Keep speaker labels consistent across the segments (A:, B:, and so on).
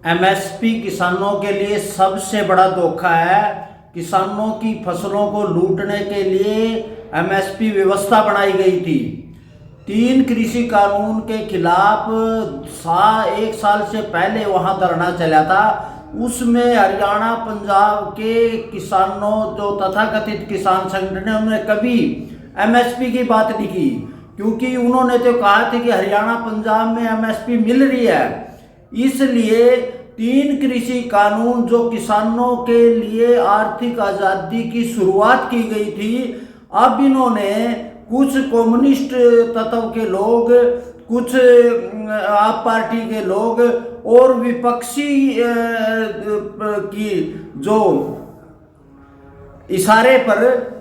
A: MSP किसानों के लिए सबसे बड़ा धोखा है। किसानों की फसलों को लूटने के लिए एमएसपी व्यवस्था बनाई गई थी। 3 कृषि कानून के खिलाफ एक साल से पहले वहां धरना चला था। उसमें हरियाणा पंजाब के किसानों जो तथाकथित किसान संगठन है उन्होंने कभी एमएसपी की बात नहीं की, क्योंकि उन्होंने तो कहा था कि हरियाणा पंजाब में एमएसपी मिल रही है। इसलिए 3 कृषि कानून जो किसानों के लिए आर्थिक आज़ादी की शुरुआत की गई थी, अब इन्होंने कुछ कम्युनिस्ट तत्व के लोग, कुछ आप पार्टी के लोग और विपक्षी की जो इशारे पर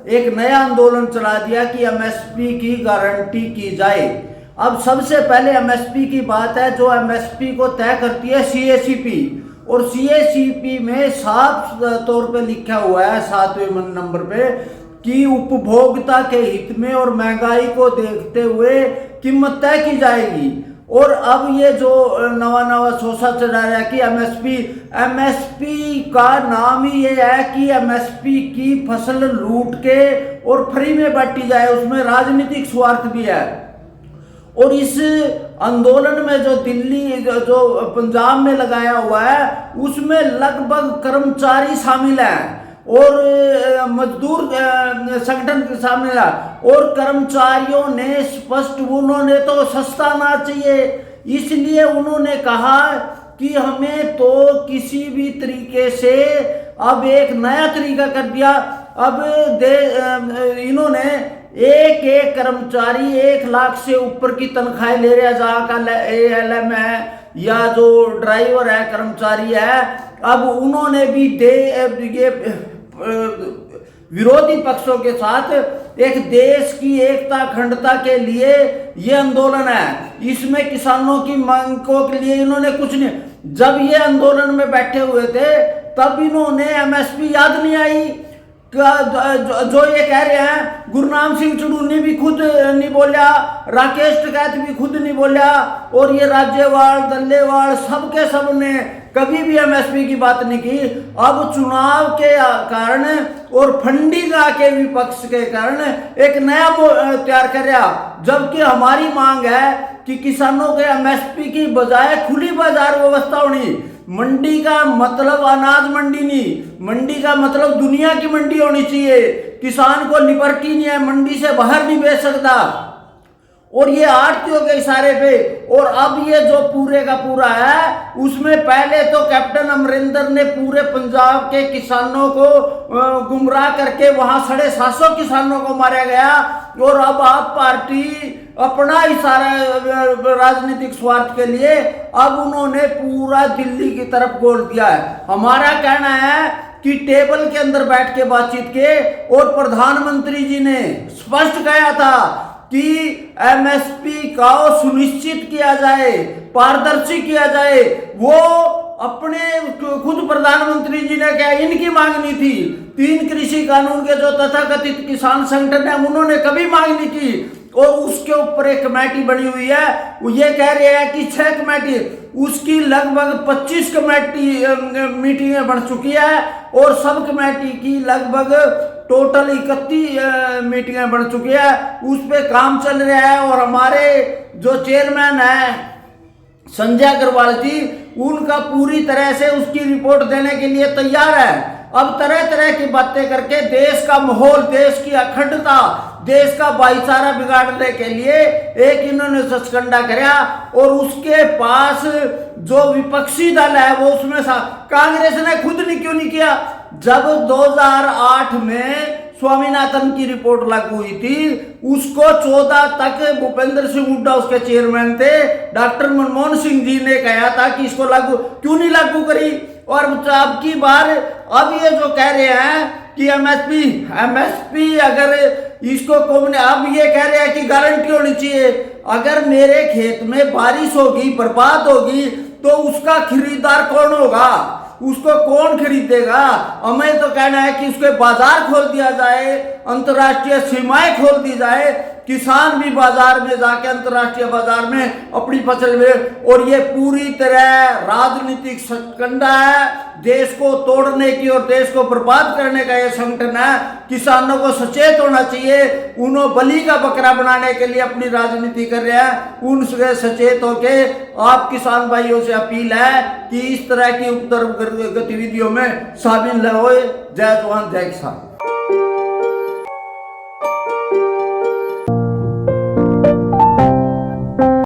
A: एक नया आंदोलन चला दिया कि एमएसपी की गारंटी की जाए। अब सबसे पहले एमएसपी की बात है, जो एमएसपी को तय करती है सीएसीपी, और सीएसीपी में साफ तौर पे लिखा हुआ है 7वें नंबर पे कि उपभोक्ता के हित में और महंगाई को देखते हुए कीमत तय की जाएगी। और अब ये जो नवा शोषा चला रहा है कि एमएसपी का नाम ही ये है कि एमएसपी की फसल लूट के और फ्री में बांटी जाए, उसमें राजनीतिक स्वार्थ भी है। और इस आंदोलन में जो दिल्ली जो पंजाब में लगाया हुआ है उसमें लगभग कर्मचारी शामिल हैं और मजदूर संगठन के शामिल है। और कर्मचारियों ने स्पष्ट, उन्होंने तो सस्ता अनाज चाहिए, इसलिए उन्होंने कहा कि हमें तो किसी भी तरीके से अब एक नया तरीका कर दिया। अब इन्होंने एक कर्मचारी 1 लाख से ऊपर की तनख्वाह ले रहा है, जहाँ का एएलएम है या जो ड्राइवर है, कर्मचारी है। अब उन्होंने भी ये विरोधी पक्षों के साथ एक देश की एकता अखंडता के लिए ये आंदोलन है, इसमें किसानों की मांगों के लिए इन्होंने कुछ नहीं। जब ये आंदोलन में बैठे हुए थे तब इन्होंने एमएसपी याद नहीं आई। जो ये कह रहे हैं, गुरनाम सिंह चुड़ूनी भी खुद नहीं बोलिया, राकेश टिकैत भी खुद नहीं बोलिया, और ये राज्यवाल दल्लेवाल सबके सब ने कभी भी एमएसपी की बात नहीं की। अब चुनाव के कारण और फंडिंग के विपक्ष के कारण एक नया तैयार कर रहा, जबकि हमारी मांग है कि किसानों के एमएसपी की बजाय खुली बाजार व्यवस्था होनी। मंडी का मतलब अनाज मंडी नहीं, मंडी का मतलब दुनिया की मंडी होनी चाहिए। किसान को लिबर्टी नहीं है, मंडी से बाहर नहीं बेच सकता। और ये आड़तियों के इशारे पे, और अब ये जो पूरे का पूरा है उसमें पहले तो कैप्टन अमरिंदर ने पूरे पंजाब के किसानों को गुमराह करके वहां 750 किसानों को मारा गया। और अब आप पार्टी अपना इशारा राजनीतिक स्वार्थ के लिए अब उन्होंने पूरा दिल्ली की तरफ बोल दिया है। हमारा कहना है कि टेबल के अंदर बैठ के बातचीत के, और प्रधानमंत्री जी ने स्पष्ट कहा था कि एमएसपी का सुनिश्चित किया जाए, पारदर्शी किया जाए। वो अपने खुद प्रधानमंत्री जी ने क्या इनकी मांग नहीं थी। 3 कृषि कानून के जो तथाकथित किसान संगठन है उन्होंने कभी मांग नहीं की। और उसके ऊपर एक कमेटी बनी हुई है, वो ये कह रहे हैं कि 6 कमेटी, उसकी लगभग 25 कमेटी मीटिंगें बन चुकी है, और सब कमेटी की लगभग टोटल 31 मीटिंगें बन चुकी है, उस पर काम चल रहा है। और हमारे जो चेयरमैन है संजय अग्रवाल जी, उनका पूरी तरह से उसकी रिपोर्ट देने के लिए तैयार है। अब तरह तरह की बातें करके देश का माहौल, देश की अखंडता, देश का भाईचारा बिगाड़ने के लिए एक इन्होंने सचकंडा कराया। और उसके पास जो विपक्षी दल है वो उसमें कांग्रेस ने खुद ने क्यों नहीं किया। जब 2008 में स्वामीनाथन की रिपोर्ट लागू हुई थी, उसको 14 तक भूपेंद्र सिंह हुड्डा उसके चेयरमैन थे, डॉक्टर मनमोहन सिंह जी ने कहा था कि इसको लागू क्यों नहीं लागू करी। और अब की बार अब ये जो कह रहे हैं कि एमएसपी अगर इसको अब ये कह रहे हैं कि गारंटी होनी चाहिए। अगर मेरे खेत में बारिश होगी, बर्बाद होगी, तो उसका खरीदार कौन होगा, उसको कौन खरीदेगा। हमें तो कहना है कि उसके बाजार खोल दिया जाए, अंतर्राष्ट्रीय सीमाएं खोल दी जाए, किसान भी बाजार में जाके अंतर्राष्ट्रीय बाजार में अपनी फसल में, और ये पूरी तरह राजनीतिक शकंडा है, देश को तोड़ने की और देश को बर्बाद करने का ये संगठन है। किसानों को सचेत होना चाहिए, उन्होंने बलि का बकरा बनाने के लिए अपनी राजनीति कर रहे हैं, उनसे सचेत होके आप किसान भाइयों से अपील है कि इस तरह की उपद्रव गतिविधियों में शामिल न होए। जय जवान जय किसान।